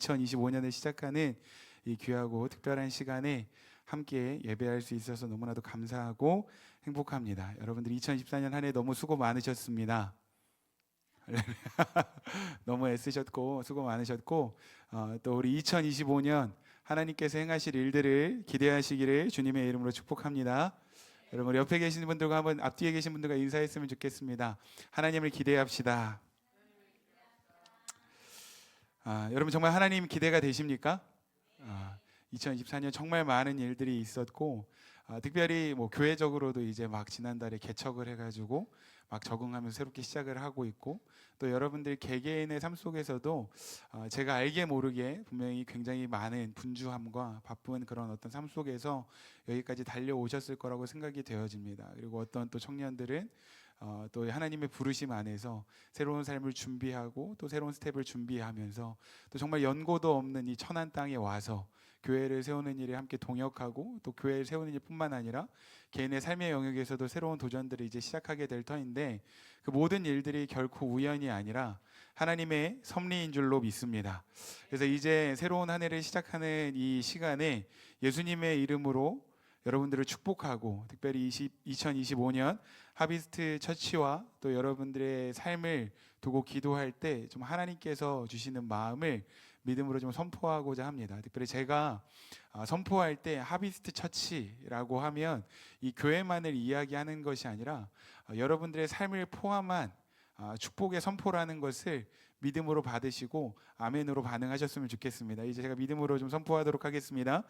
2025년을 시작하는 이 귀하고 특별한 시간에 함께 예배할 수 있어서 너무나도 감사하고 행복합니다. 여러분들 2024년 한 해 너무 수고 많으셨습니다. 너무 애쓰셨고 수고 많으셨고 또 우리 2025년 하나님께서 행하실 일들을 기대하시기를 주님의 이름으로 축복합니다. 여러분 옆에 계신 분들과 한번 앞뒤에 계신 분들과 인사했으면 좋겠습니다. 하나님을 기대합시다. 여러분 정말 하나님 기대가 되십니까? 2024년 정말 많은 일들이 있었고 특별히 뭐 교회적으로도 이제 막 지난달에 개척을 해가지고 막 적응하면서 새롭게 시작을 하고 있고 또 여러분들 개개인의 삶 속에서도 제가 알게 모르게 분명히 굉장히 많은 분주함과 바쁜 그런 어떤 삶 속에서 여기까지 달려오셨을 거라고 생각이 되어집니다. 그리고 어떤 또 청년들은 또 하나님의 부르심 안에서 새로운 삶을 준비하고 또 새로운 스텝을 준비하면서 또 정말 연고도 없는 이 천한 땅에 와서 교회를 세우는 일에 함께 동역하고 또 교회를 세우는 일뿐만 아니라 개인의 삶의 영역에서도 새로운 도전들을 이제 시작하게 될 터인데 그 모든 일들이 결코 우연이 아니라 하나님의 섭리인 줄로 믿습니다. 그래서 이제 새로운 한 해를 시작하는 이 시간에 예수님의 이름으로 여러분들을 축복하고 특별히 2025년 하비스트 처치와 또 여러분들의 삶을 두고 기도할 때 좀 하나님께서 주시는 마음을 믿음으로 좀 선포하고자 합니다. 특별히 제가 선포할 때 하비스트 처치라고 하면 이 교회만을 이야기하는 것이 아니라 여러분들의 삶을 포함한 축복의 선포라는 것을 믿음으로 받으시고 아멘으로 반응하셨으면 좋겠습니다. 이제 제가 믿음으로 좀 선포하도록 하겠습니다.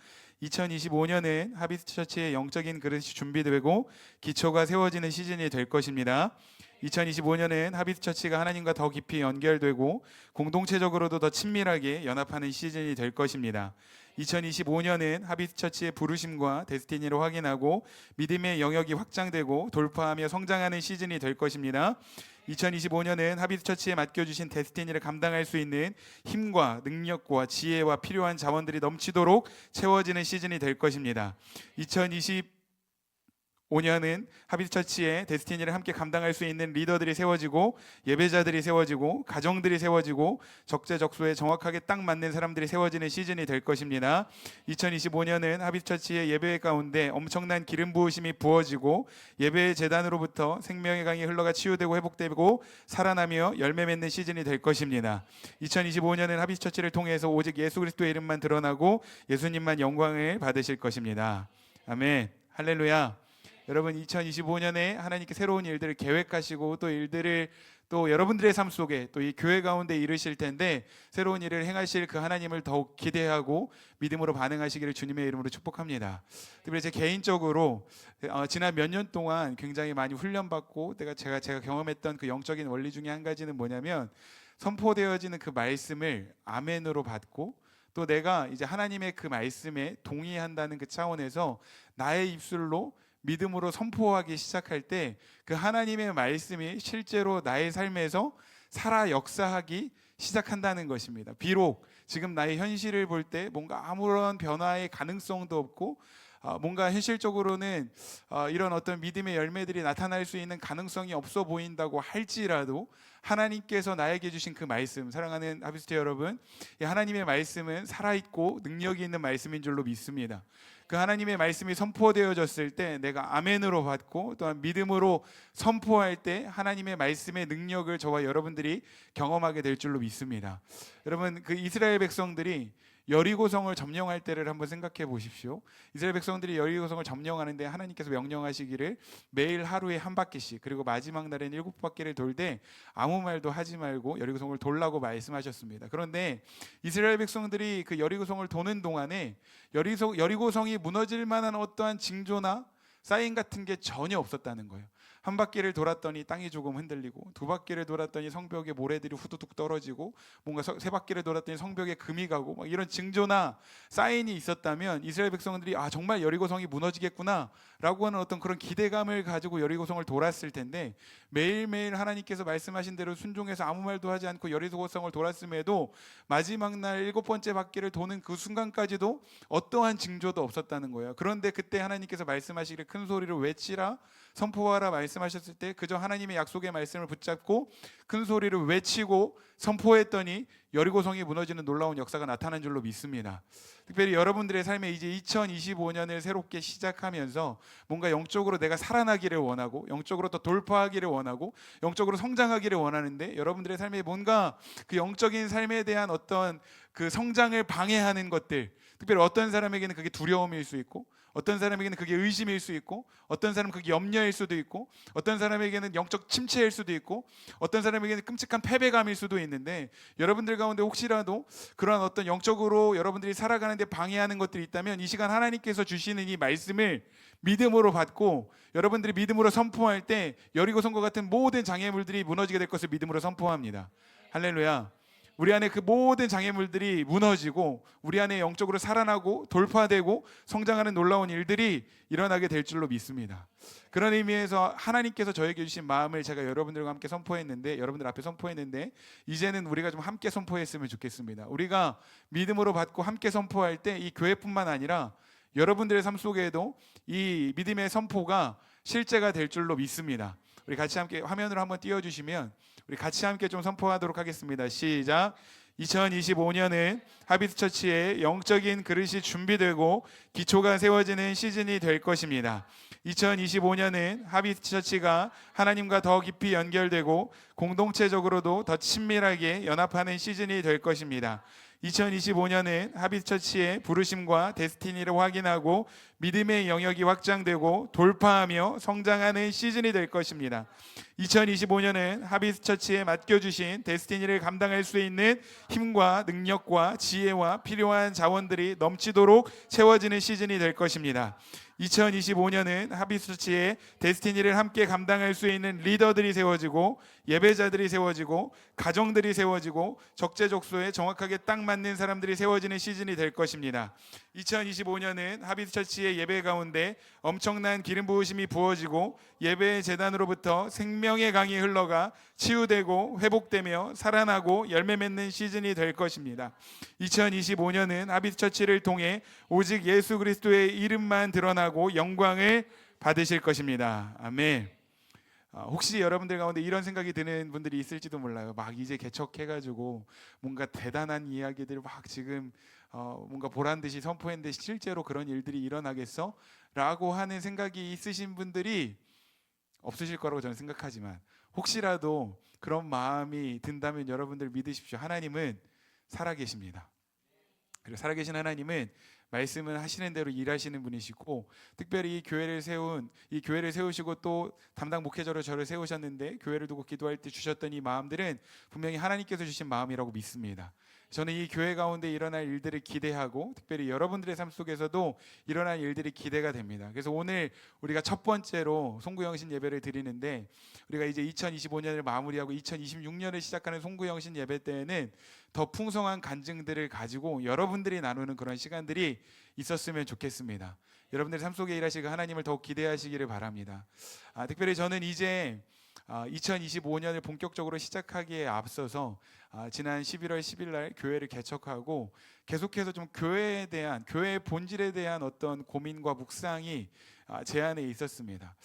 2025년은 하비스트 처치의 영적인 그릇이 준비되고 기초가 세워지는 시즌이 될 것입니다. 2025년은 하비스트 처치가 하나님과 더 깊이 연결되고 공동체적으로도 더 친밀하게 연합하는 시즌이 될 것입니다. 2025년은 하비스트 처치의 부르심과 데스티니를 확인하고 믿음의 영역이 확장되고 돌파하며 성장하는 시즌이 될 것입니다. 2025년은 하비스트 처치에 맡겨주신 데스티니를 감당할 수 있는 힘과 능력과 지혜와 필요한 자원들이 넘치도록 채워지는 시즌이 될 것입니다. 2025년은 하비스트 처치의 데스티니를 함께 감당할 수 있는 리더들이 세워지고 예배자들이 세워지고 가정들이 세워지고 적재적소에 정확하게 딱 맞는 사람들이 세워지는 시즌이 될 것입니다. 2025년은 하비스트 처치의 예배 가운데 엄청난 기름 부으심이 부어지고 예배의 제단으로부터 생명의 강이 흘러가 치유되고 회복되고 살아나며 열매 맺는 시즌이 될 것입니다. 2025년은 하비스트 처치를 통해서 오직 예수 그리스도의 이름만 드러나고 예수님만 영광을 받으실 것입니다. 아멘. 할렐루야. 여러분 2025년에 하나님께 새로운 일들을 계획하시고 또 일들을 또 여러분들의 삶 속에 또 이 교회 가운데 이루실 텐데 새로운 일을 행하실 그 하나님을 더욱 기대하고 믿음으로 반응하시기를 주님의 이름으로 축복합니다. 특별히 제 개인적으로 지난 몇 년 동안 굉장히 많이 훈련받고 제가 경험했던 그 영적인 원리 중에 한 가지는 뭐냐면 선포되어지는 그 말씀을 아멘으로 받고 또 내가 이제 하나님의 그 말씀에 동의한다는 그 차원에서 나의 입술로 믿음으로 선포하기 시작할 때 그 하나님의 말씀이 실제로 나의 삶에서 살아 역사하기 시작한다는 것입니다. 비록 지금 나의 현실을 볼 때 뭔가 아무런 변화의 가능성도 없고 뭔가 현실적으로는 이런 어떤 믿음의 열매들이 나타날 수 있는 가능성이 없어 보인다고 할지라도 하나님께서 나에게 주신 그 말씀, 사랑하는 하비스트 여러분, 이 하나님의 말씀은 살아있고 능력이 있는 말씀인 줄로 믿습니다. 그 하나님의 말씀이 선포되어졌을 때 내가 아멘으로 받고 또한 믿음으로 선포할 때 하나님의 말씀의 능력을 저와 여러분들이 경험하게 될 줄로 믿습니다. 여러분 그 이스라엘 백성들이 여리고성을 점령할 때를 한번 생각해 보십시오. 이스라엘 백성들이 여리고성을 점령하는데 하나님께서 명령하시기를 매일 하루에 한 바퀴씩 그리고 마지막 날에는 7바퀴를 돌 때 아무 말도 하지 말고 여리고성을 돌라고 말씀하셨습니다. 그런데 이스라엘 백성들이 그 여리고성을 도는 동안에 여리고성이 무너질 만한 어떠한 징조나 사인 같은 게 전혀 없었다는 거예요. 한 바퀴를 돌았더니 땅이 조금 흔들리고 두 바퀴를 돌았더니 성벽에 모래들이 후두둑 떨어지고 뭔가 세 바퀴를 돌았더니 성벽에 금이 가고 막 이런 징조나 사인이 있었다면 이스라엘 백성들이 정말 여리고성이 무너지겠구나 라고 하는 어떤 그런 기대감을 가지고 여리고성을 돌았을 텐데 매일매일 하나님께서 말씀하신 대로 순종해서 아무 말도 하지 않고 여리고성을 돌았음에도 마지막 날 7번째 바퀴를 도는 그 순간까지도 어떠한 징조도 없었다는 거예요. 그런데 그때 하나님께서 말씀하시기를 큰 소리로 외치라 선포하라 말씀하셨을 때 그저 하나님의 약속의 말씀을 붙잡고 큰 소리를 외치고 선포했더니 여리고성이 무너지는 놀라운 역사가 나타난 줄로 믿습니다. 특별히 여러분들의 삶에 이제 2025년을 새롭게 시작하면서 뭔가 영적으로 내가 살아나기를 원하고 영적으로 더 돌파하기를 원하고 영적으로 성장하기를 원하는데 여러분들의 삶에 뭔가 그 영적인 삶에 대한 어떤 그 성장을 방해하는 것들, 특별히 어떤 사람에게는 그게 두려움일 수 있고 어떤 사람에게는 그게 의심일 수 있고 어떤 사람은 그게 염려일 수도 있고 어떤 사람에게는 영적 침체일 수도 있고 어떤 사람에게는 끔찍한 패배감일 수도 있는데 여러분들 가운데 혹시라도 그런 어떤 영적으로 여러분들이 살아가는데 방해하는 것들이 있다면 이 시간 하나님께서 주시는 이 말씀을 믿음으로 받고 여러분들이 믿음으로 선포할 때 여리고성과 같은 모든 장애물들이 무너지게 될 것을 믿음으로 선포합니다. 할렐루야. 우리 안에 그 모든 장애물들이 무너지고 우리 안에 영적으로 살아나고 돌파되고 성장하는 놀라운 일들이 일어나게 될 줄로 믿습니다. 그런 의미에서 하나님께서 저에게 주신 마음을 제가 여러분들과 함께 선포했는데 여러분들 앞에 선포했는데 이제는 우리가 좀 함께 선포했으면 좋겠습니다. 우리가 믿음으로 받고 함께 선포할 때 이 교회뿐만 아니라 여러분들의 삶 속에도 이 믿음의 선포가 실제가 될 줄로 믿습니다. 우리 같이 함께 화면으로 한번 띄워주시면 우리 같이 함께 좀 선포하도록 하겠습니다. 시작. 2025년은 하비스처치의 영적인 그릇이 준비되고 기초가 세워지는 시즌이 될 것입니다. 2025년은 하비스처치가 하나님과 더 깊이 연결되고 공동체적으로도 더 친밀하게 연합하는 시즌이 될 것입니다. 2025년은 하비스처치의 부르심과 데스티니를 확인하고 믿음의 영역이 확장되고 돌파하며 성장하는 시즌이 될 것입니다. 2025년은 하비스처치에 맡겨주신 데스티니를 감당할 수 있는 힘과 능력과 지혜와 필요한 자원들이 넘치도록 채워지는 시즌이 될 것입니다. 2025년은 하비스처치의 데스티니를 함께 감당할 수 있는 리더들이 세워지고 예배자들이 세워지고 가정들이 세워지고 적재적소에 정확하게 딱 맞는 사람들이 세워지는 시즌이 될 것입니다. 2025년은 하비스처치의 예배 가운데 엄청난 기름 부으심이 부어지고 예배의 제단으로부터 생명의 강이 흘러가 치유되고 회복되며 살아나고 열매 맺는 시즌이 될 것입니다. 2025년은 하비스처치를 통해 오직 예수 그리스도의 이름만 드러나고 영광을 받으실 것입니다. 아멘. 혹시 여러분들 가운데 이런 생각이 드는 분들이 있을지도 몰라요. 막 이제 개척해가지고 뭔가 대단한 이야기들 막 지금 뭔가 보란 듯이 선포했는데 실제로 그런 일들이 일어나겠어? 라고 하는 생각이 있으신 분들이 없으실 거라고 저는 생각하지만 혹시라도 그런 마음이 든다면 여러분들 믿으십시오. 하나님은 살아계십니다. 그리고 살아계신 하나님은 말씀을 하시는 대로 일하시는 분이시고 특별히 이 교회를 세우시고 또 담당 목회자로 저를 세우셨는데 교회를 두고 기도할 때 주셨던 이 마음들은 분명히 하나님께서 주신 마음이라고 믿습니다. 저는 이 교회 가운데 일어날 일들을 기대하고 특별히 여러분들의 삶 속에서도 일어날 일들이 기대가 됩니다. 그래서 오늘 우리가 첫 번째로 송구영신 예배를 드리는데 우리가 이제 2025년을 마무리하고 2026년을 시작하는 송구영신 예배 때에는 더 풍성한 간증들을 가지고 여러분들이 나누는 그런 시간들이 있었으면 좋겠습니다. 여러분들의 삶 속에 일하시고 하나님을 더욱 기대하시기를 바랍니다. 특별히 저는 이제 2025년을 본격적으로 시작하기에 앞서서 지난 11월 10일 날 교회를 개척하고 계속해서 좀 교회에 대한 교회의 본질에 대한 어떤 고민과 묵상이 제 안에 있었습니다.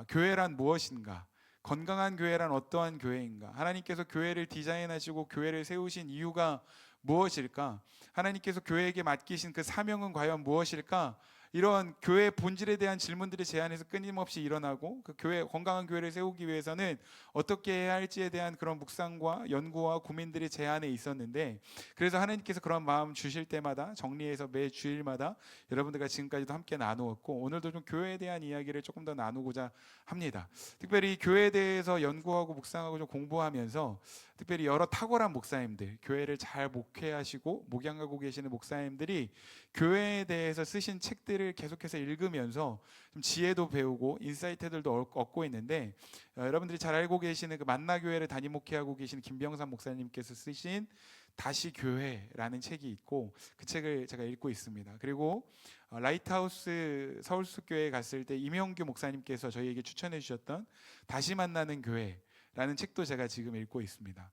교회란 무엇인가? 건강한 교회란 어떠한 교회인가? 하나님께서 교회를 디자인하시고 교회를 세우신 이유가 무엇일까? 하나님께서 교회에게 맡기신 그 사명은 과연 무엇일까? 이런 교회의 본질에 대한 질문들이 제 안에서 끊임없이 일어나고 그 건강한 교회를 세우기 위해서는 어떻게 해야 할지에 대한 그런 묵상과 연구와 고민들이 제 안에 있었는데 그래서 하나님께서 그런 마음 주실 때마다 정리해서 매 주일마다 여러분들과 지금까지도 함께 나누었고 오늘도 좀 교회에 대한 이야기를 조금 더 나누고자 합니다. 특별히 교회에 대해서 연구하고 묵상하고 좀 공부하면서 특별히 여러 탁월한 목사님들, 교회를 잘 목회하시고 목양하고 계시는 목사님들이 교회에 대해서 쓰신 책들을 계속해서 읽으면서 좀 지혜도 배우고 인사이트들도 얻고 있는데 여러분들이 잘 알고 계시는 그 만나교회를 담임 목회하고 계시는 김병삼 목사님께서 쓰신 다시 교회라는 책이 있고 그 책을 제가 읽고 있습니다. 그리고 라이트하우스 서울숲교회에 갔을 때 임영규 목사님께서 저희에게 추천해 주셨던 다시 만나는 교회 라는 책도 제가 지금 읽고 있습니다.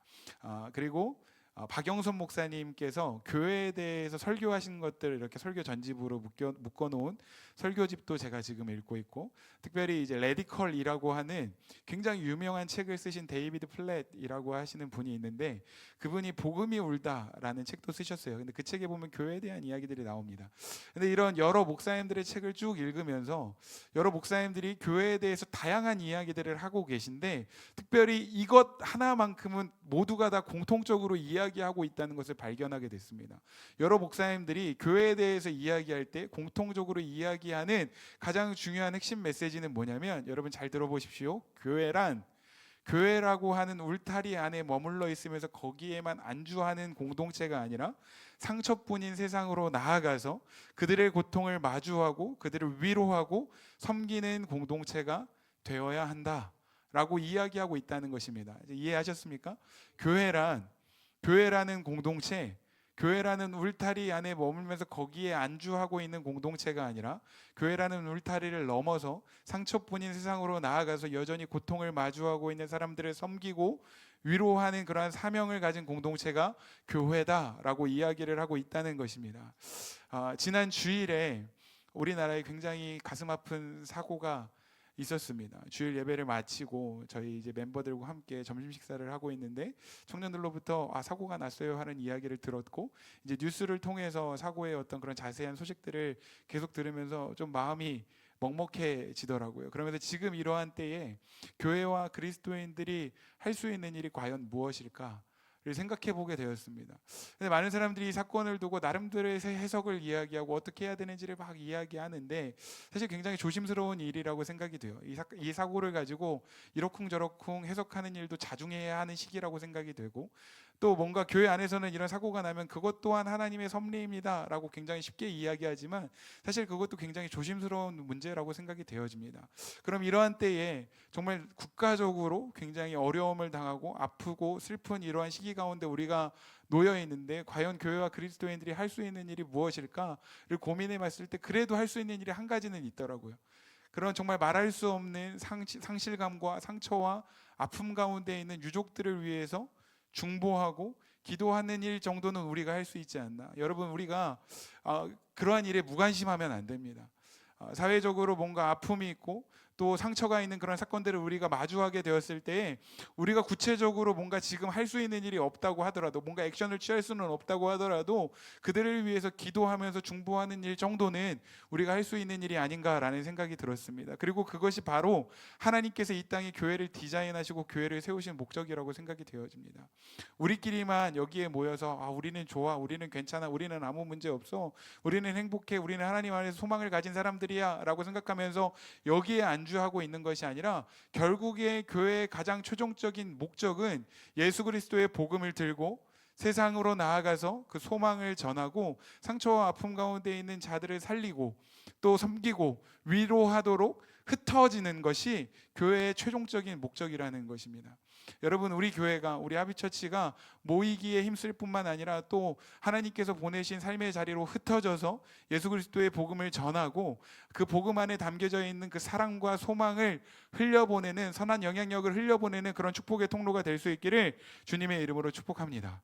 그리고 박영선 목사님께서 교회에 대해서 설교하신 것들을 이렇게 설교 전집으로 묶어놓은 설교집도 제가 지금 읽고 있고, 특별히 이제 레디컬이라고 하는 굉장히 유명한 책을 쓰신 데이비드 플랫이라고 하시는 분이 있는데, 그분이 복음이 울다라는 책도 쓰셨어요. 근데 그 책에 보면 교회에 대한 이야기들이 나옵니다. 근데 이런 여러 목사님들의 책을 쭉 읽으면서 여러 목사님들이 교회에 대해서 다양한 이야기들을 하고 계신데, 특별히 이것 하나만큼은 모두가 다 공통적으로 이야기하고 있다는 것을 발견하게 됐습니다. 여러 목사님들이 교회에 대해서 이야기할 때 공통적으로 이야기하는 가장 중요한 핵심 메시지는 뭐냐면, 여러분 잘 들어보십시오. 교회라고 하는 울타리 안에 머물러 있으면서 거기에만 안주하는 공동체가 아니라 상처뿐인 세상으로 나아가서 그들의 고통을 마주하고 그들을 위로하고 섬기는 공동체가 되어야 한다라고 이야기하고 있다는 것입니다. 이해하셨습니까? 교회라는 공동체, 교회라는 울타리 안에 머물면서 거기에 안주하고 있는 공동체가 아니라, 교회라는 울타리를 넘어서 상처뿐인 세상으로 나아가서 여전히 고통을 마주하고 있는 사람들을 섬기고 위로하는 그러한 사명을 가진 공동체가 교회다라고 이야기를 하고 있다는 것입니다. 지난 주일에 우리나라에 굉장히 가슴 아픈 사고가 있었습니다. 주일 예배를 마치고 저희 이제 멤버들과 함께 점심 식사를 하고 있는데, 청년들로부터 사고가 났어요 하는 이야기를 들었고, 이제 뉴스를 통해서 사고의 어떤 그런 자세한 소식들을 계속 들으면서 좀 마음이 먹먹해지더라고요. 그러면서 지금 이러한 때에 교회와 그리스도인들이 할 수 있는 일이 과연 무엇일까? 를 생각해 보게 되었습니다. 근데 많은 사람들이 이 사건을 두고 나름대로의 해석을 이야기하고 어떻게 해야 되는지를 막 이야기하는데, 사실 굉장히 조심스러운 일이라고 생각이 돼요. 이 사고를 가지고 이러쿵저러쿵 해석하는 일도 자중해야 하는 시기라고 생각이 되고, 또 뭔가 교회 안에서는 이런 사고가 나면 그것 또한 하나님의 섭리입니다라고 굉장히 쉽게 이야기하지만, 사실 그것도 굉장히 조심스러운 문제라고 생각이 되어집니다. 그럼 이러한 때에 정말 국가적으로 굉장히 어려움을 당하고 아프고 슬픈 이러한 시기 가운데 우리가 놓여 있는데, 과연 교회와 그리스도인들이 할 수 있는 일이 무엇일까를 고민해 봤을 때, 그래도 할 수 있는 일이 한 가지는 있더라고요. 그런 정말 말할 수 없는 상실감과 상처와 아픔 가운데 있는 유족들을 위해서 중보하고 기도하는 일 정도는 우리가 할 수 있지 않나. 여러분, 우리가 그러한 일에 무관심하면 안 됩니다. 사회적으로 뭔가 아픔이 있고 또 상처가 있는 그런 사건들을 우리가 마주하게 되었을 때, 우리가 구체적으로 뭔가 지금 할 수 있는 일이 없다고 하더라도, 뭔가 액션을 취할 수는 없다고 하더라도, 그들을 위해서 기도하면서 중보하는 일 정도는 우리가 할 수 있는 일이 아닌가라는 생각이 들었습니다. 그리고 그것이 바로 하나님께서 이 땅에 교회를 디자인하시고 교회를 세우신 목적이라고 생각이 되어집니다. 우리끼리만 여기에 모여서 우리는 좋아, 우리는 괜찮아, 우리는 아무 문제 없어, 우리는 행복해, 우리는 하나님 안에서 소망을 가진 사람들이야 라고 생각하면서 여기에 안주하고 있는 것이 아니라, 결국에 교회의 가장 최종적인 목적은 예수 그리스도의 복음을 들고 세상으로 나아가서 그 소망을 전하고 상처와 아픔 가운데 있는 자들을 살리고 또 섬기고 위로하도록 흩어지는 것이 교회의 최종적인 목적이라는 것입니다. 여러분, 우리 교회가, 우리 하비처치가 모이기에 힘쓸 뿐만 아니라 또 하나님께서 보내신 삶의 자리로 흩어져서 예수 그리스도의 복음을 전하고 그 복음 안에 담겨져 있는 그 사랑과 소망을 흘려보내는, 선한 영향력을 흘려보내는 그런 축복의 통로가 될 수 있기를 주님의 이름으로 축복합니다.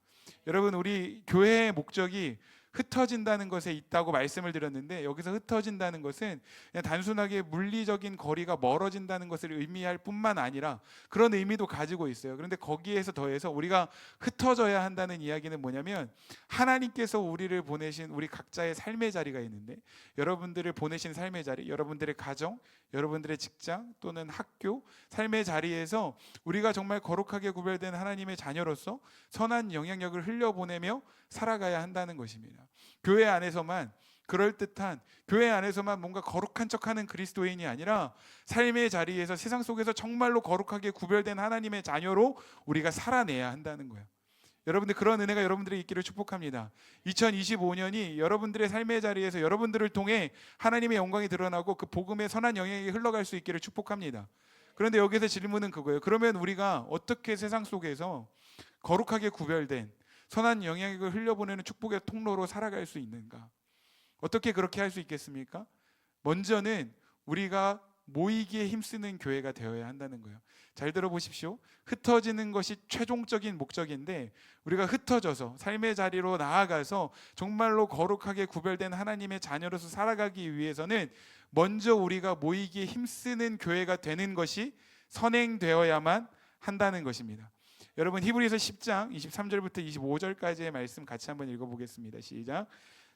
여러분, 우리 교회의 목적이 흩어진다는 것에 있다고 말씀을 드렸는데, 여기서 흩어진다는 것은 그냥 단순하게 물리적인 거리가 멀어진다는 것을 의미할 뿐만 아니라 그런 의미도 가지고 있어요. 그런데 거기에서 더해서 우리가 흩어져야 한다는 이야기는 뭐냐면, 하나님께서 우리를 보내신 우리 각자의 삶의 자리가 있는데, 여러분들을 보내신 삶의 자리, 여러분들의 가정, 여러분들의 직장 또는 학교, 삶의 자리에서 우리가 정말 거룩하게 구별된 하나님의 자녀로서 선한 영향력을 흘려보내며 살아가야 한다는 것입니다. 교회 안에서만 그럴듯한, 교회 안에서만 뭔가 거룩한 척하는 그리스도인이 아니라 삶의 자리에서 세상 속에서 정말로 거룩하게 구별된 하나님의 자녀로 우리가 살아내야 한다는 거예요. 여러분들, 그런 은혜가 여러분들에게 있기를 축복합니다. 2025년이 여러분들의 삶의 자리에서 여러분들을 통해 하나님의 영광이 드러나고 그 복음의 선한 영향이 흘러갈 수 있기를 축복합니다. 그런데 여기서 질문은 그거예요. 그러면 우리가 어떻게 세상 속에서 거룩하게 구별된 선한 영향력을 흘려보내는 축복의 통로로 살아갈 수 있는가? 어떻게 그렇게 할 수 있겠습니까? 먼저는 우리가 모이기에 힘쓰는 교회가 되어야 한다는 거예요. 잘 들어보십시오. 흩어지는 것이 최종적인 목적인데 우리가 흩어져서 삶의 자리로 나아가서 정말로 거룩하게 구별된 하나님의 자녀로서 살아가기 위해서는 먼저 우리가 모이기에 힘쓰는 교회가 되는 것이 선행되어야만 한다는 것입니다. 여러분, 히브리서 10장 23절부터 25절까지의 말씀 같이 한번 읽어보겠습니다. 시작.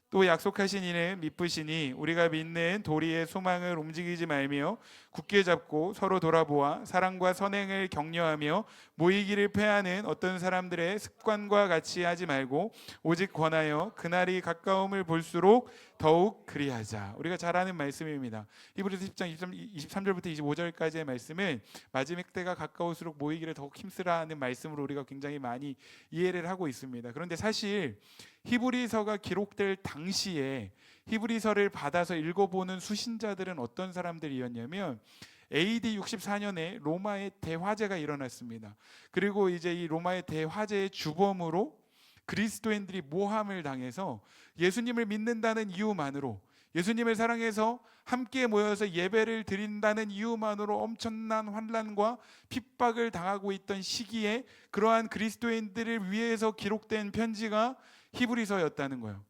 또 약속하신 이는 미쁘시니 우리가 믿는 도리의 소망을 움직이지 말며 굳게 잡고 서로 돌아보아 사랑과 선행을 격려하며 모이기를 패하는 어떤 사람들의 습관과 같이 하지 말고 오직 권하여 그날이 가까움을 볼수록 더욱 그리하자. 우리가 잘 아는 말씀입니다. 히브리서 10장 23절부터 25절까지의 말씀은 마지막 때가 가까울수록 모이기를 더욱 힘쓰라는 말씀으로 우리가 굉장히 많이 이해를 하고 있습니다. 그런데 사실 히브리서가 기록될 당시에 히브리서를 받아서 읽어보는 수신자들은 어떤 사람들이었냐면 AD 64년에 로마의 대화재가 일어났습니다. 그리고 이제 이 로마의 대화재의 주범으로 그리스도인들이 모함을 당해서 예수님을 믿는다는 이유만으로, 예수님을 사랑해서 함께 모여서 예배를 드린다는 이유만으로 엄청난 환난과 핍박을 당하고 있던 시기에 그러한 그리스도인들을 위해서 기록된 편지가 히브리서였다는 거예요.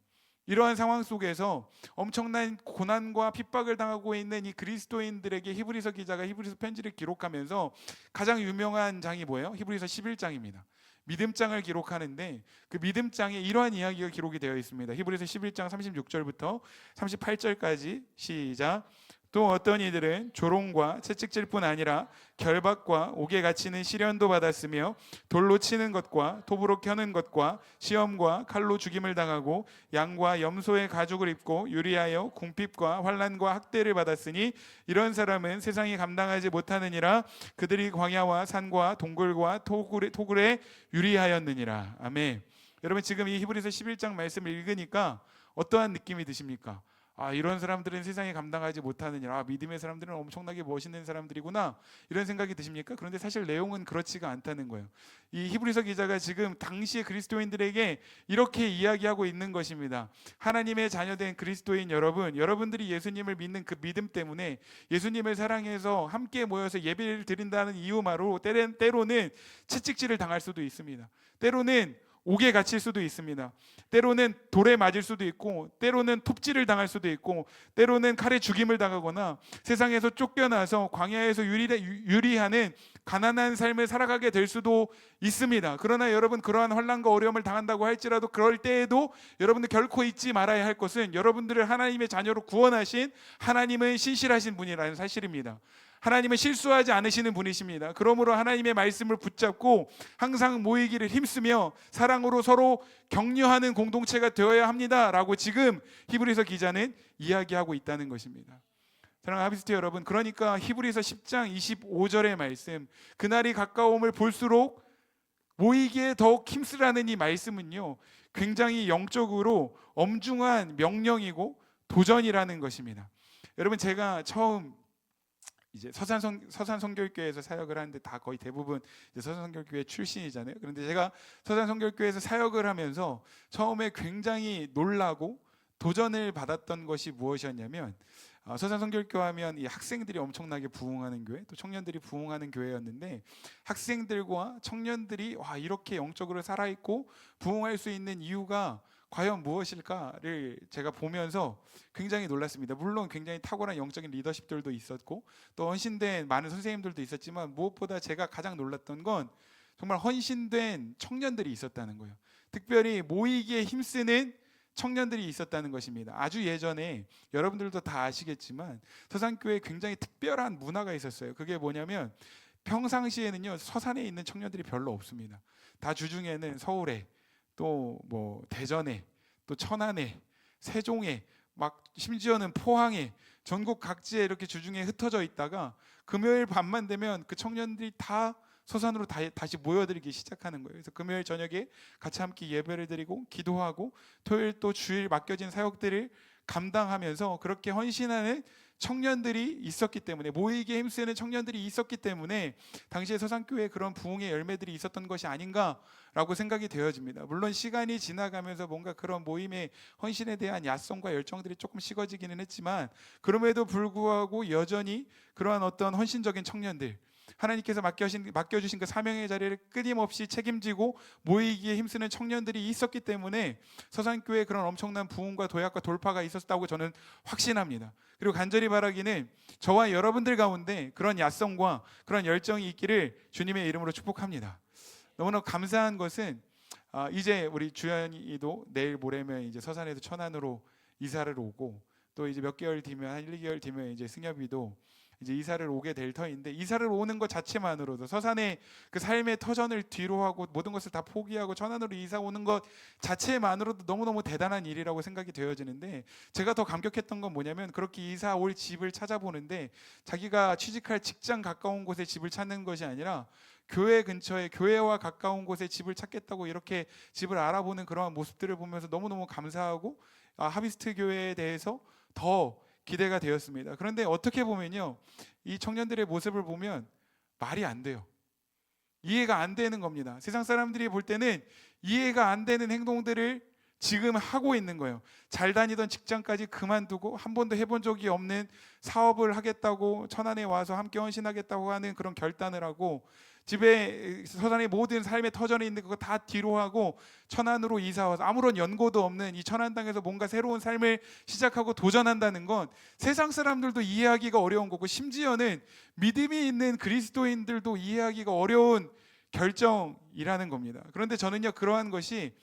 이러한 상황 속에서 엄청난 고난과 핍박을 당하고 있는 이 그리스도인들에게 히브리서 기자가 히브리서 편지를 기록하면서 가장 유명한 장이 뭐예요? 히브리서 11장입니다. 믿음장을 기록하는데 그 믿음장에 이러한 이야기가 기록이 되어 있습니다. 히브리서 11장 36절부터 38절까지 시작. 또 어떤 이들은 조롱과 채찍질 뿐 아니라 결박과 옥에 갇히는 시련도 받았으며 돌로 치는 것과 톱으로 켜는 것과 시험과 칼로 죽임을 당하고 양과 염소의 가죽을 입고 유리하여 궁핍과 환난과 학대를 받았으니 이런 사람은 세상이 감당하지 못하느니라. 그들이 광야와 산과 동굴과 토굴에 유리하였느니라. 아멘. 여러분, 지금 이 히브리서 11장 말씀을 읽으니까 어떠한 느낌이 드십니까? 아, 이런 사람들은 세상에 감당하지 못하느니라. 아, 믿음의 사람들은 엄청나게 멋있는 사람들이구나, 이런 생각이 드십니까? 그런데 사실 내용은 그렇지가 않다는 거예요. 이 히브리서 기자가 지금 당시의 그리스도인들에게 이렇게 이야기하고 있는 것입니다. 하나님의 자녀된 그리스도인 여러분, 여러분들이 예수님을 믿는 그 믿음 때문에 예수님을 사랑해서 함께 모여서 예배를 드린다는 이유만으로 때로는 채찍질을 당할 수도 있습니다. 때로는 옥에 갇힐 수도 있습니다. 때로는 돌에 맞을 수도 있고, 때로는 톱질을 당할 수도 있고, 때로는 칼에 죽임을 당하거나 세상에서 쫓겨나서 광야에서 유리하는 가난한 삶을 살아가게 될 수도 있습니다. 그러나 여러분, 그러한 환난과 어려움을 당한다고 할지라도 그럴 때에도 여러분들 결코 잊지 말아야 할 것은 여러분들을 하나님의 자녀로 구원하신 하나님은 신실하신 분이라는 사실입니다. 하나님은 실수하지 않으시는 분이십니다. 그러므로 하나님의 말씀을 붙잡고 항상 모이기를 힘쓰며 사랑으로 서로 격려하는 공동체가 되어야 합니다라고 지금 히브리서 기자는 이야기하고 있다는 것입니다. 사랑하는 하비스트 여러분, 그러니까 히브리서 10장 25절의 말씀, 그날이 가까움을 볼수록 모이기에 더욱 힘쓰라는 이 말씀은요, 굉장히 영적으로 엄중한 명령이고 도전이라는 것입니다. 여러분, 제가 처음 이제 서산성결교회에서 사역을 하는데 다 거의 대부분 이제 서산성결교회 출신이잖아요. 그런데 제가 서산성결교회에서 사역을 하면서 처음에 굉장히 놀라고 도전을 받았던 것이 무엇이었냐면, 서산성결교 하면 이 학생들이 엄청나게 부흥하는 교회, 또 청년들이 부흥하는 교회였는데, 학생들과 청년들이 와, 이렇게 영적으로 살아있고 부흥할 수 있는 이유가 과연 무엇일까를 제가 보면서 굉장히 놀랐습니다. 물론 굉장히 탁월한 영적인 리더십들도 있었고 또 헌신된 많은 선생님들도 있었지만, 무엇보다 제가 가장 놀랐던 건 정말 헌신된 청년들이 있었다는 거예요. 특별히 모이기에 힘쓰는 청년들이 있었다는 것입니다. 아주 예전에 여러분들도 다 아시겠지만 서산교회에 굉장히 특별한 문화가 있었어요. 그게 뭐냐면, 평상시에는요 서산에 있는 청년들이 별로 없습니다. 다 주중에는 서울에, 또 뭐 대전에, 또 천안에, 세종에, 막 심지어는 포항에, 전국 각지에 이렇게 주중에 흩어져 있다가 금요일 밤만 되면 그 청년들이 다 서산으로 다시 모여들기 시작하는 거예요. 그래서 금요일 저녁에 같이 함께 예배를 드리고 기도하고, 토요일 또 주일 맡겨진 사역들을 감당하면서 그렇게 헌신하는 청년들이 있었기 때문에, 모이기에 힘쓰는 청년들이 있었기 때문에 당시에 서산교회에 그런 부흥의 열매들이 있었던 것이 아닌가라고 생각이 되어집니다. 물론 시간이 지나가면서 뭔가 그런 모임의 헌신에 대한 야성과 열정들이 조금 식어지기는 했지만, 그럼에도 불구하고 여전히 그러한 어떤 헌신적인 청년들, 하나님께서 맡겨주신 그 사명의 자리를 끊임없이 책임지고 모이기에 힘쓰는 청년들이 있었기 때문에 서산교회에 그런 엄청난 부흥과 도약과 돌파가 있었다고 저는 확신합니다. 그리고 간절히 바라기는 저와 여러분들 가운데 그런 야성과 그런 열정이 있기를 주님의 이름으로 축복합니다. 너무나 감사한 것은 이제 우리 주연이도 내일 모레면 이제 서산에서 천안으로 이사를 오고, 또 이제 몇 개월 뒤면, 한 1, 2개월 뒤면 이제 승엽이도 이제 이사를 오게 될 터인데, 이사를 오는 것 자체만으로도, 서산의 그 삶의 터전을 뒤로 하고 모든 것을 다 포기하고 천안으로 이사 오는 것 자체만으로도 너무너무 대단한 일이라고 생각이 되어지는데, 제가 더 감격했던 건 뭐냐면, 그렇게 이사 올 집을 찾아보는데 자기가 취직할 직장 가까운 곳에 집을 찾는 것이 아니라 교회 근처에, 교회와 가까운 곳에 집을 찾겠다고 이렇게 집을 알아보는 그러한 모습들을 보면서 너무너무 감사하고 하비스트 교회에 대해서 더 기대가 되었습니다. 그런데 어떻게 보면요, 이 청년들의 모습을 보면 말이 안 돼요. 이해가 안 되는 겁니다. 세상 사람들이 볼 때는 이해가 안 되는 행동들을 지금 하고 있는 거예요. 잘 다니던 직장까지 그만두고 한 번도 해본 적이 없는 사업을 하겠다고 천안에 와서 함께 헌신하겠다고 하는 그런 결단을 하고, 집에 서산의 모든 삶의 터전에 있는 그거 다 뒤로 하고 천안으로 이사 와서 아무런 연고도 없는 이 천안 땅에서 뭔가 새로운 삶을 시작하고 도전한다는 건 세상 사람들도 이해하기가 어려운 거고, 심지어는 믿음이 있는 그리스도인들도 이해하기가 어려운 결정이라는 겁니다. 그런데 저는요, 그러한 것이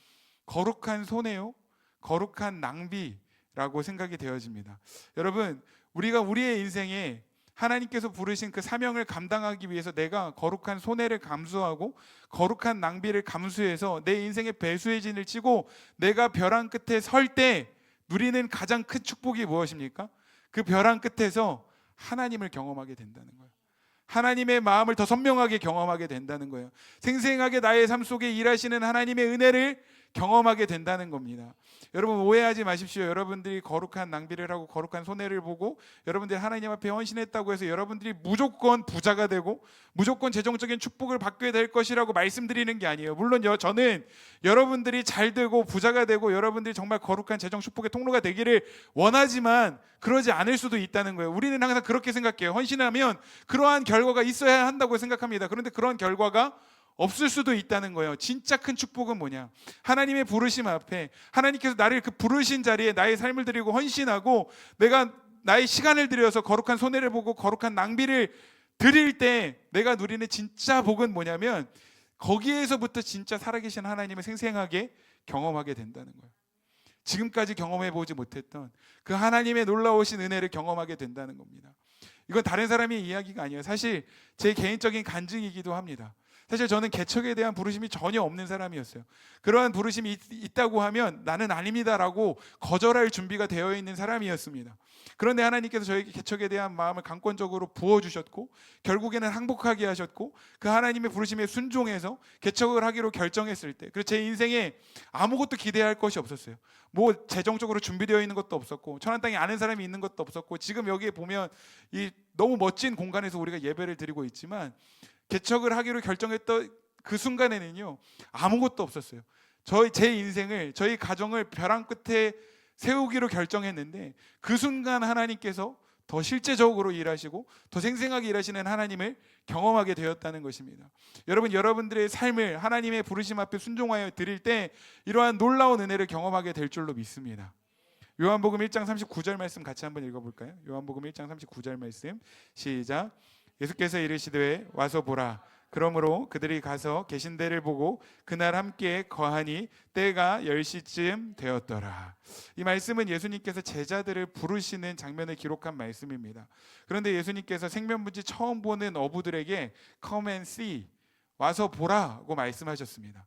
거룩한 손해요, 거룩한 낭비라고 생각이 되어집니다. 여러분, 우리가 우리의 인생에 하나님께서 부르신 그 사명을 감당하기 위해서 내가 거룩한 손해를 감수하고 거룩한 낭비를 감수해서 내 인생의 배수의 진을 치고 내가 벼랑 끝에 설 때 누리는 가장 큰 축복이 무엇입니까? 그 벼랑 끝에서 하나님을 경험하게 된다는 거예요. 하나님의 마음을 더 선명하게 경험하게 된다는 거예요. 생생하게 나의 삶 속에 일하시는 하나님의 은혜를 경험하게 된다는 겁니다. 여러분, 오해하지 마십시오. 여러분들이 거룩한 낭비를 하고 거룩한 손해를 보고 여러분들이 하나님 앞에 헌신했다고 해서 여러분들이 무조건 부자가 되고 무조건 재정적인 축복을 받게 될 것이라고 말씀드리는 게 아니에요. 물론 저는 여러분들이 잘 되고 부자가 되고 여러분들이 정말 거룩한 재정 축복의 통로가 되기를 원하지만 그러지 않을 수도 있다는 거예요. 우리는 항상 그렇게 생각해요. 헌신하면 그러한 결과가 있어야 한다고 생각합니다. 그런데 그런 결과가 없을 수도 있다는 거예요. 진짜 큰 축복은 뭐냐? 하나님의 부르심 앞에 하나님께서 나를 그 부르신 자리에 나의 삶을 드리고 헌신하고 내가 나의 시간을 들여서 거룩한 손해를 보고 거룩한 낭비를 드릴 때 내가 누리는 진짜 복은 뭐냐면, 거기에서부터 진짜 살아계신 하나님을 생생하게 경험하게 된다는 거예요. 지금까지 경험해보지 못했던 그 하나님의 놀라우신 은혜를 경험하게 된다는 겁니다. 이건 다른 사람의 이야기가 아니에요. 사실 제 개인적인 간증이기도 합니다. 사실 저는 개척에 대한 부르심이 전혀 없는 사람이었어요. 그러한 부르심이 있다고 하면 나는 아닙니다라고 거절할 준비가 되어 있는 사람이었습니다. 그런데 하나님께서 저에게 개척에 대한 마음을 강권적으로 부어주셨고 결국에는 항복하게 하셨고, 그 하나님의 부르심에 순종해서 개척을 하기로 결정했을 때, 그래서 제 인생에 아무것도 기대할 것이 없었어요. 뭐 재정적으로 준비되어 있는 것도 없었고 천안 땅에 아는 사람이 있는 것도 없었고, 지금 여기에 보면 이 너무 멋진 공간에서 우리가 예배를 드리고 있지만 개척을 하기로 결정했던 그 순간에는요, 아무것도 없었어요. 제 인생을, 저희 가정을 벼랑 끝에 세우기로 결정했는데 그 순간 하나님께서 더 실제적으로 일하시고 더 생생하게 일하시는 하나님을 경험하게 되었다는 것입니다. 여러분, 여러분들의 삶을 하나님의 부르심 앞에 순종하여 드릴 때 이러한 놀라운 은혜를 경험하게 될 줄로 믿습니다. 요한복음 1장 39절 말씀 같이 한번 읽어볼까요? 요한복음 1장 39절 말씀 시작. 예수께서 이르시되 와서 보라. 그러므로 그들이 가서 계신 데를 보고 그날 함께 거하니 때가 10시쯤 되었더라. 이 말씀은 예수님께서 제자들을 부르시는 장면을 기록한 말씀입니다. 그런데 예수님께서 생면부지 처음 보는 어부들에게 Come and see, 와서 보라고 말씀하셨습니다.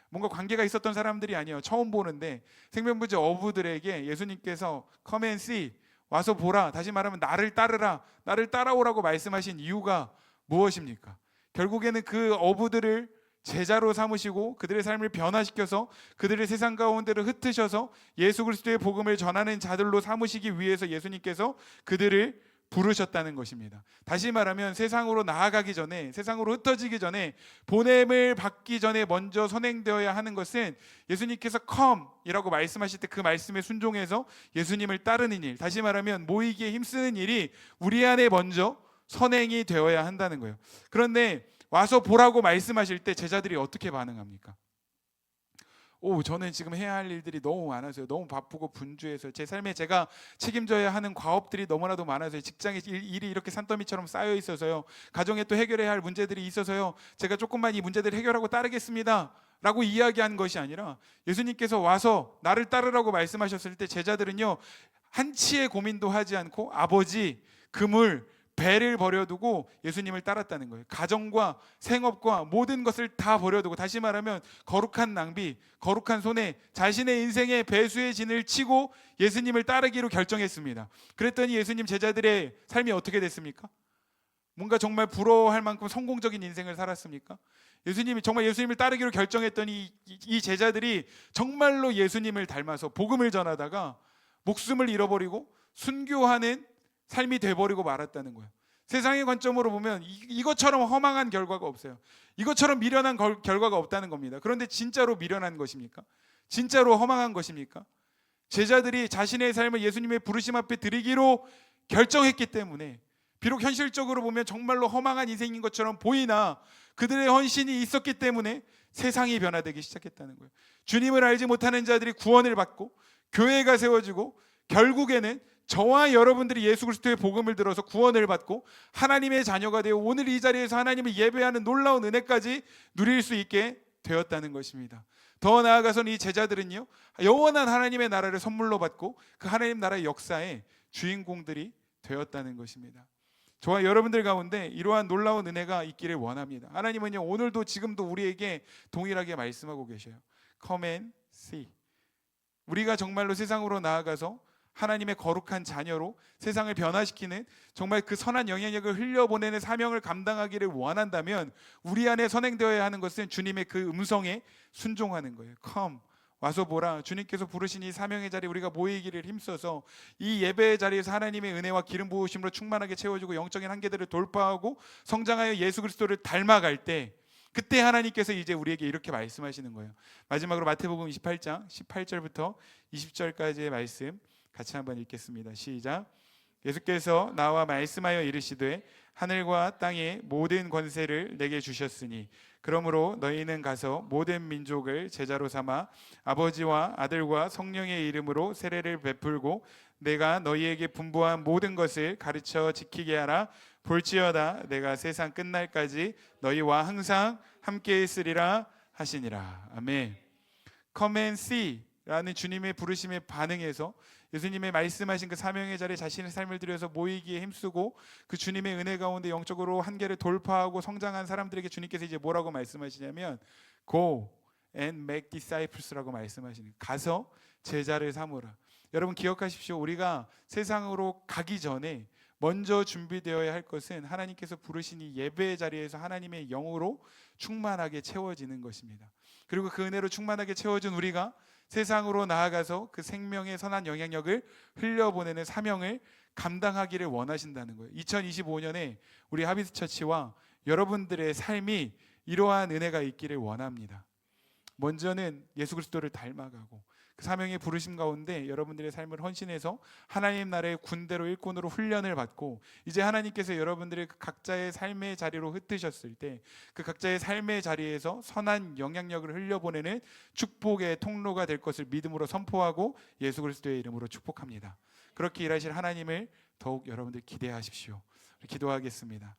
뭔가 관계가 있었던 사람들이 아니에요. 처음 보는데 생면부지 어부들에게 예수님께서 Come and see, 와서 보라, 다시 말하면 나를 따르라, 나를 따라오라고 말씀하신 이유가 무엇입니까? 결국에는 그 어부들을 제자로 삼으시고 그들의 삶을 변화시켜서 그들의 세상 가운데로 흩으셔서 예수 그리스도의 복음을 전하는 자들로 삼으시기 위해서 예수님께서 그들을 부르셨다는 것입니다. 다시 말하면 세상으로 나아가기 전에, 세상으로 흩어지기 전에, 보냄을 받기 전에 먼저 선행되어야 하는 것은 예수님께서 come이라고 말씀하실 때 그 말씀에 순종해서 예수님을 따르는 일, 다시 말하면 모이기에 힘쓰는 일이 우리 안에 먼저 선행이 되어야 한다는 거예요. 그런데 와서 보라고 말씀하실 때 제자들이 어떻게 반응합니까? 저는 지금 해야 할 일들이 너무 많아서요. 너무 바쁘고 분주해서 제 삶에 제가 책임져야 하는 과업들이 너무나도 많아서요. 직장에 일이 이렇게 산더미처럼 쌓여 있어서요. 가정에 또 해결해야 할 문제들이 있어서요. 제가 조금만 이 문제들을 해결하고 따르겠습니다 라고 이야기한 것이 아니라, 예수님께서 와서 나를 따르라고 말씀하셨을 때 제자들은요, 한치의 고민도 하지 않고 아버지, 그물, 배를 버려두고 예수님을 따랐다는 거예요. 가정과 생업과 모든 것을 다 버려두고, 다시 말하면 거룩한 낭비, 거룩한 손에 자신의 인생의 배수의 진을 치고 예수님을 따르기로 결정했습니다. 그랬더니 예수님 제자들의 삶이 어떻게 됐습니까? 뭔가 정말 부러워할 만큼 성공적인 인생을 살았습니까? 예수님이 정말 예수님을 따르기로 결정했더니 이 제자들이 정말로 예수님을 닮아서 복음을 전하다가 목숨을 잃어버리고 순교하는 삶이 돼버리고 말았다는 거예요. 세상의 관점으로 보면 이것처럼 허망한 결과가 없어요. 이것처럼 미련한 결과가 없다는 겁니다. 그런데 진짜로 미련한 것입니까? 진짜로 허망한 것입니까? 제자들이 자신의 삶을 예수님의 부르심 앞에 드리기로 결정했기 때문에, 비록 현실적으로 보면 정말로 허망한 인생인 것처럼 보이나 그들의 헌신이 있었기 때문에 세상이 변화되기 시작했다는 거예요. 주님을 알지 못하는 자들이 구원을 받고 교회가 세워지고, 결국에는 저와 여러분들이 예수 그리스도의 복음을 들어서 구원을 받고 하나님의 자녀가 되어 오늘 이 자리에서 하나님을 예배하는 놀라운 은혜까지 누릴 수 있게 되었다는 것입니다. 더 나아가서는 이 제자들은요, 영원한 하나님의 나라를 선물로 받고 그 하나님 나라의 역사의 주인공들이 되었다는 것입니다. 저와 여러분들 가운데 이러한 놀라운 은혜가 있기를 원합니다. 하나님은요, 오늘도 지금도 우리에게 동일하게 말씀하고 계셔요. Come and see. 우리가 정말로 세상으로 나아가서 하나님의 거룩한 자녀로 세상을 변화시키는 정말 그 선한 영향력을 흘려보내는 사명을 감당하기를 원한다면, 우리 안에 선행되어야 하는 것은 주님의 그 음성에 순종하는 거예요. Come, 와서 보라. 주님께서 부르신 이 사명의 자리에 우리가 모이기를 힘써서 이 예배의 자리에서 하나님의 은혜와 기름 부으심으로 충만하게 채워주고 영적인 한계들을 돌파하고 성장하여 예수 그리스도를 닮아갈 때, 그때 하나님께서 이제 우리에게 이렇게 말씀하시는 거예요. 마지막으로 마태복음 28장 18절부터 20절까지의 말씀 같이 한번 읽겠습니다. 시작. 예수께서 나와 말씀하여 이르시되 하늘과 땅의 모든 권세를 내게 주셨으니 그러므로 너희는 가서 모든 민족을 제자로 삼아 아버지와 아들과 성령의 이름으로 세례를 베풀고 내가 너희에게 분부한 모든 것을 가르쳐 지키게 하라. 볼지어다 내가 세상 끝날까지 너희와 항상 함께 있으리라 하시니라. 아멘. Come and see 라는 주님의 부르심에 반응해서 예수님의 말씀하신 그 사명의 자리에 자신의 삶을 들여서 모이기에 힘쓰고 그 주님의 은혜 가운데 영적으로 한계를 돌파하고 성장한 사람들에게 주님께서 이제 뭐라고 말씀하시냐면 Go and make disciples라고 말씀하시는, 가서 제자를 삼으라. 여러분 기억하십시오. 우리가 세상으로 가기 전에 먼저 준비되어야 할 것은 하나님께서 부르신 이 예배의 자리에서 하나님의 영으로 충만하게 채워지는 것입니다. 그리고 그 은혜로 충만하게 채워진 우리가 세상으로 나아가서 그 생명의 선한 영향력을 흘려보내는 사명을 감당하기를 원하신다는 거예요. 2025년에 우리 하비스 처치와 여러분들의 삶이 이러한 은혜가 있기를 원합니다. 먼저는 예수 그리스도를 닮아가고 그 사명의 부르심 가운데 여러분들의 삶을 헌신해서 하나님 나라의 군대로 일꾼으로 훈련을 받고, 이제 하나님께서 여러분들의 그 각자의 삶의 자리로 흩으셨을 때 그 각자의 삶의 자리에서 선한 영향력을 흘려보내는 축복의 통로가 될 것을 믿음으로 선포하고 예수 그리스도의 이름으로 축복합니다. 그렇게 일하실 하나님을 더욱 여러분들 기대하십시오. 기도하겠습니다.